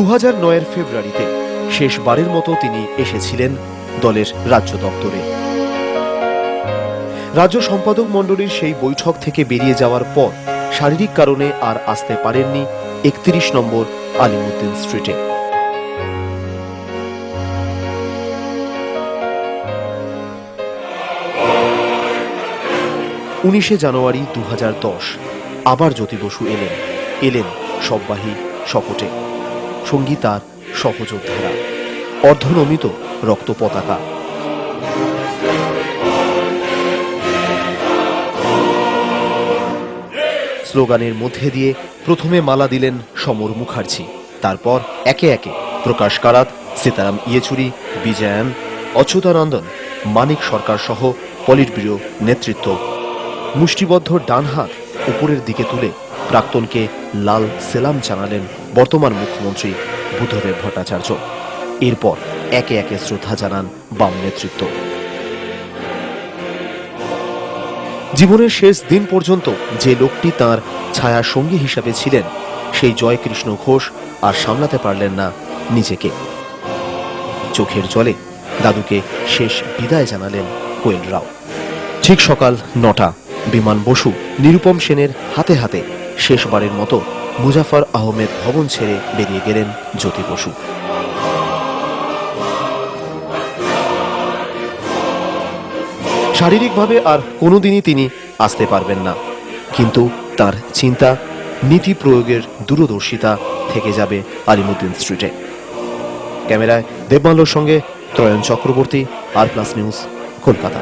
2009-এর ফেব্রুয়ারিতে শেষবারের মতো তিনি এসেছিলেন দলের রাজ্য দপ্তরে। রাজ্য সম্পাদক মণ্ডলীর সেই বৈঠক থেকে বেরিয়ে যাওয়ার পর শারীরিক কারণে আর আসতে পারেননি 31 নম্বর আলিমুদ্দিন স্ট্রিটে। জানুয়ারি 2010 আবার জ্যোতি বসু এলেন সববাহী শকটে, সঙ্গী তার সহযোদ্ধারা, অর্ধনমিত রক্ত পতাকা। স্লোগানের মধ্যে দিয়ে প্রথমে মালা দিলেন সমর মুখার্জি, তারপর একে একে প্রকাশ কারাত, সীতারাম ইয়েচুরি, বিজয়ান, অচ্যুতানন্দন, মানিক সরকার সহ পলিট ব্যুরো নেতৃত্ব। মুষ্টিবদ্ধ ডান হাত উপরের দিকে তুলে প্রাক্তনকে লাল সেলাম জানালেন বর্তমান মুখ্যমন্ত্রী বুদ্ধদেব ভট্টাচার্য। এরপর একে একে শ্রদ্ধা জানান বাম নেতৃত্ব। জীবনের শেষ দিন পর্যন্ত যে লোকটি তাঁর ছায়া সঙ্গী হিসাবে ছিলেন, সেই জয়কৃষ্ণ ঘোষ আর সামলাতে পারলেন না নিজেকে। চোখের জলে দাদুকে শেষ বিদায় জানালেন কোয়েল রাও। ঠিক সকাল 9টা বিমান বসু নিরুপম সেনের হাতে হাতে শেষবারের মতো মুজাফর আহমেদ ভবন ছেড়ে বেরিয়ে গেলেন জ্যোতি বসু। শারীরিকভাবে আর কোনোদিনই তিনি আসতে পারবেন না, কিন্তু তার চিন্তা, নীতি প্রয়োগের দূরদর্শিতা থেকে যাবে আলিমুদ্দিন স্ট্রিটে। ক্যামেরায় দেবমাল্যর সঙ্গে ত্রয়ন চক্রবর্তী, আর প্লাস নিউজ, কলকাতা।